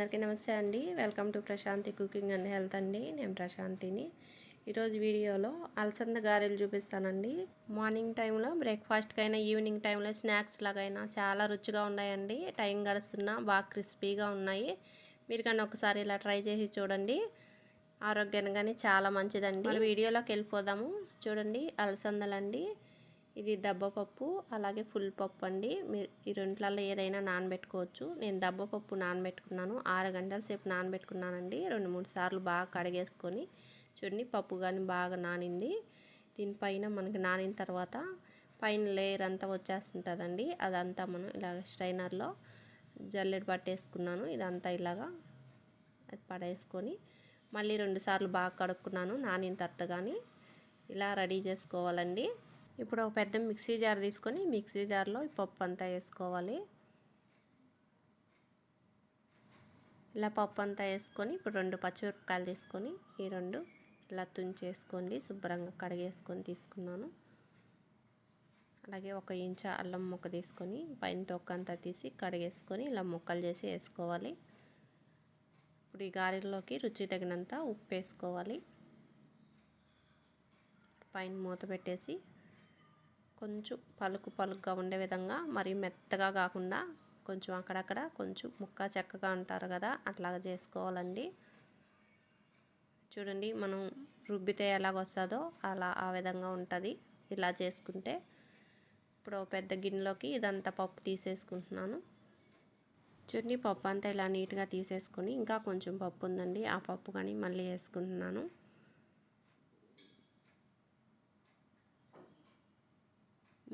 అందరికీ నమస్తే అండి. Welcome to Prashanti cooking and health అండి. నేను ప్రశాంతిని. ఈరోజు వీడియోలో అలసంద గారెలు చూపిస్తానండి. మార్నింగ్ టైంలో బ్రేక్ఫాస్ట్కైనా ఈవినింగ్ టైంలో స్నాక్స్ లాగైనా చాలా రుచిగా ఉన్నాయండి. టైం గడుస్తున్నా బాగా క్రిస్పీగా ఉన్నాయి. మీరు కానీ ఒకసారి ఇలా ట్రై చేసి చూడండి. ఆరోగ్యానికి కానీ చాలా మంచిదండి. మరి వీడియోలోకి వెళ్ళిపోదాము. చూడండి, అలసందలండి. ఇది దబ్బపప్పు, అలాగే ఫుల్ పప్పు అండి. మీరు ఈ రెంట్లలో ఏదైనా నానబెట్టుకోవచ్చు. నేను దబ్బపప్పు నానబెట్టుకున్నాను. 6 గంటల సేపు నానబెట్టుకున్నానండి. 2-3 సార్లు బాగా కడిగేసుకొని చూడండి, పప్పు కానీ బాగా నానింది. దీనిపైన మనకి నానిన తర్వాత పైన లేయర్ అంతా వచ్చేస్తుంటుందండి. అదంతా మనం ఇలాగ స్ట్రైనర్లో జల్లెడ పట్టేసుకున్నాను. ఇదంతా ఇలాగా అది పడేసుకొని మళ్ళీ 2 సార్లు బాగా కడుక్కున్నాను. నానిన తర్వాత కానీ ఇలా రెడీ చేసుకోవాలండి. ఇప్పుడు ఒక పెద్ద మిక్సీ జార్ తీసుకొని మిక్సీ జార్లో ఈ పప్పు అంతా వేసుకోవాలి. ఇలా పప్పు అంతా వేసుకొని ఇప్పుడు 2 పచ్చిమిరపకాయలు తీసుకొని ఈ 2 ఇలా తుంచేసుకోండి. శుభ్రంగా కడిగేసుకొని తీసుకున్నాను. అలాగే 1 ఇంచు అల్లం ముక్క తీసుకొని పైన తొక్కంతా తీసి కడిగేసుకొని ఇలా ముక్కలు చేసి వేసుకోవాలి. ఇప్పుడు ఈ గారెల్లోకి రుచి తగినంత ఉప్పు వేసుకోవాలి. పైన మూత పెట్టేసి కొంచెం పలుకుగా ఉండే విధంగా, మరి మెత్తగా కాకుండా కొంచెం అక్కడక్కడ కొంచెం ముక్క చెక్కగా అంటారు కదా, అట్లాగా చేసుకోవాలండి. చూడండి, మనం రుబ్బితే ఎలాగొస్తుందో అలా ఆ విధంగా ఉంటుంది ఇలా చేసుకుంటే. ఇప్పుడు పెద్ద గిన్నెలోకి ఇదంతా పప్పు తీసేసుకుంటున్నాను. చూడండి, పప్పు అంతా ఇలా నీట్గా తీసేసుకొని ఇంకా కొంచెం పప్పు ఉందండి, ఆ పప్పు కానీ మళ్ళీ వేసుకుంటున్నాను.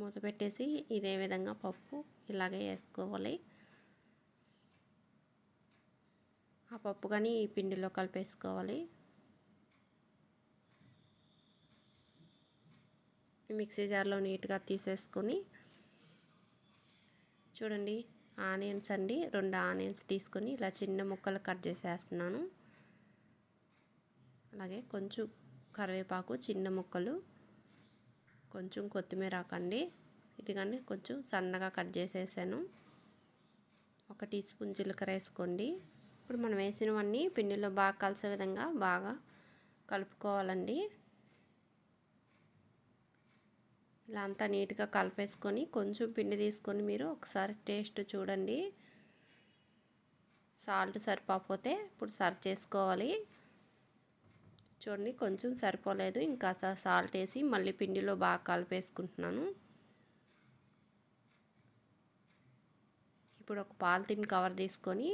మూత పెట్టేసి ఇదే విధంగా పప్పు ఇలాగే వేసుకోవాలి. ఆ పప్పు కానీ ఈ పిండిలో కలిపేసుకోవాలి. మిక్సీ జార్లో నీట్గా తీసేసుకొని చూడండి, ఆనియన్స్ అండి, 2 ఆనియన్స్ తీసుకొని ఇలా చిన్న ముక్కలు కట్ చేసేస్తున్నాను. అలాగే కొంచెం కరివేపాకు చిన్న ముక్కలు, కొంచెం కొత్తిమీర ఆకండి, ఇది కానీ కొంచెం సన్నగా కట్ చేసేసాను. 1 టీ స్పూన్ జీలకర్ర వేసుకోండి. ఇప్పుడు మనం వేసినవన్నీ పిండిలో బాగా కలిసే విధంగా బాగా కలుపుకోవాలండి. ఇలా అంతా నీట్గా కలిపేసుకొని కొంచెం పిండి తీసుకొని మీరు ఒకసారి టేస్ట్ చూడండి. సాల్ట్ సరిపోతే ఇప్పుడు సర్వ్ చేసుకోవాలి. చూడండి, కొంచెం సరిపోలేదు, ఇంకా సాల్ట్ వేసి మళ్ళీ పిండిలో బాగా కలిపేసుకుంటున్నాను. ఇప్పుడు ఒక పాలిథిన్ కవర్ తీసుకొని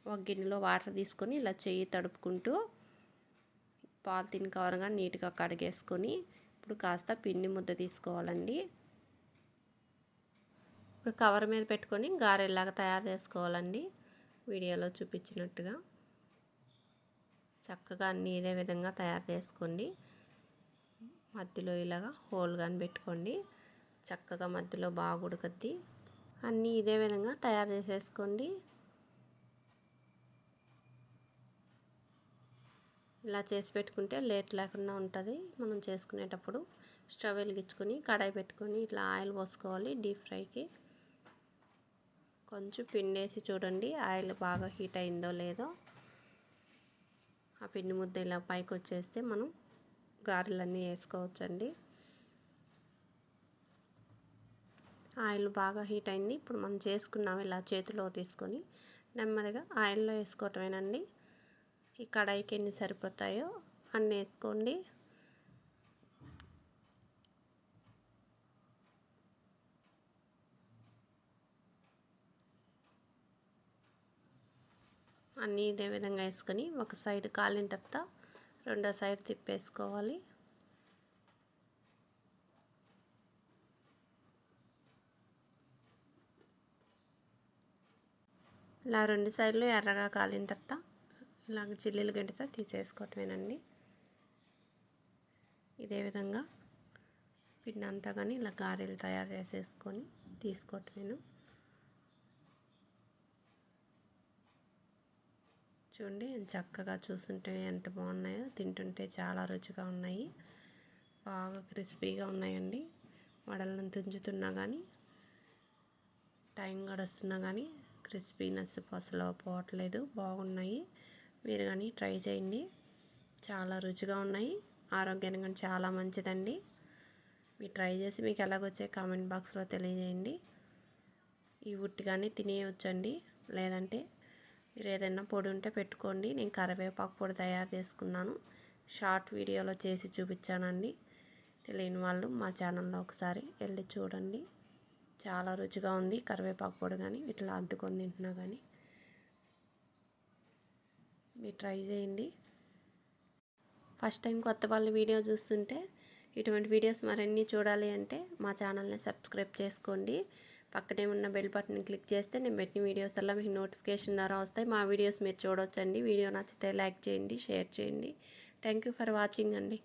ఒక గిన్నెలో వాటర్ తీసుకొని ఇలా చెయ్యి తడుపుకుంటూ పాలిథిన్ కవర్గా నీట్గా కడిగేసుకొని ఇప్పుడు కాస్త పిండి ముద్ద తీసుకోవాలండి. ఇప్పుడు కవర్ మీద పెట్టుకొని గారెల్లాగా తయారు చేసుకోవాలండి. వీడియోలో చూపించినట్టుగా చక్కగా అన్నీ ఇదే విధంగా తయారు చేసుకోండి. మధ్యలో ఇలాగా హోల్ కానీ పెట్టుకోండి. చక్కగా మధ్యలో బాగా ఉడకద్ది. అన్నీ ఇదే విధంగా తయారు చేసేసుకోండి. ఇలా చేసి పెట్టుకుంటే లేట్ లేకుండా ఉంటుంది. మనం చేసుకునేటప్పుడు స్టవ్ వెలిగించుకొని కడాయి పెట్టుకొని ఇట్లా ఆయిల్ పోసుకోవాలి. డీప్ ఫ్రైకి కొంచెం పిండి వేసి చూడండి, ఆయిల్ బాగా హీట్ అయిందో లేదో. ఆ పిండి ముద్ద ఇలా పైకి వచ్చేస్తే మనం గారెలన్నీ వేసుకోవచ్చండి. ఆయిల్ బాగా హీట్ అయింది. ఇప్పుడు మనం చేసుకున్నాం ఇలా చేతిలో తీసుకొని నెమ్మదిగా ఆయిల్లో వేసుకోవటమేనండి. ఈ కడాయికి ఎన్ని సరిపోతాయో అన్నీ వేసుకోండి. అన్నీ ఇదే విధంగా వేసుకొని ఒక సైడ్ కాలిన తర్వాత రెండో సైడ్ తిప్పేసుకోవాలి. ఇలా 2 సైడ్లు ఎర్రగా కాలిన తర్వాత ఇలాగ చిల్లీలు గంటితో తీసేసుకోవటమేనండి. ఇదే విధంగా పిండి అంతా కానీ ఇలా గారెలు తయారు చేసేసుకొని తీసుకోవటమేను. చూడండి, చక్కగా చూస్తుంటేనే ఎంత బాగున్నాయో, తింటుంటే చాలా రుచిగా ఉన్నాయి. బాగా క్రిస్పీగా ఉన్నాయండి. వడలను తుంచుతున్నా కానీ టైం గడుస్తున్నా కానీ క్రిస్పీనెస్ అసలు పోవట్లేదు, బాగున్నాయి. మీరు కానీ ట్రై చేయండి, చాలా రుచిగా ఉన్నాయి. ఆరోగ్యానికి కానీ చాలా మంచిదండి. మీరు ట్రై చేసి మీకు ఎలాగొచ్చే కామెంట్ బాక్స్లో తెలియజేయండి. ఈ ఉట్టిగానే తినేయొచ్చండి, లేదంటే మీరు ఏదైనా పొడి ఉంటే పెట్టుకోండి. నేను కరివేపాకు పొడి తయారు చేసుకున్నాను, షార్ట్ వీడియోలో చేసి చూపించానండి. తెలియని వాళ్ళు మా ఛానల్లో ఒకసారి వెళ్ళి చూడండి. చాలా రుచిగా ఉంది. కరివేపాకు పొడి కానీ ఇట్లా అద్దుకొని తింటున్నా కానీ మీరు ట్రై చేయండి. ఫస్ట్ టైం కొత్త వాళ్ళు వీడియో చూస్తుంటే ఇటువంటి వీడియోస్ మరిన్ని చూడాలి అంటే మా ఛానల్ని సబ్స్క్రైబ్ చేసుకోండి. పక్కనే ఉన్న బెల్ బటన్ క్లిక్ చేస్తే నేను పెట్టిన వీడియోస్ అలా మీకు నోటిఫికేషన్ ద్వారా వస్తాయి. మా వీడియోస్ మీరు చూడొచ్చండి. వీడియో నచ్చితే లైక్ చేయండి, షేర్ చేయండి. థ్యాంక్ యూ ఫర్ వాచింగ్ అండి.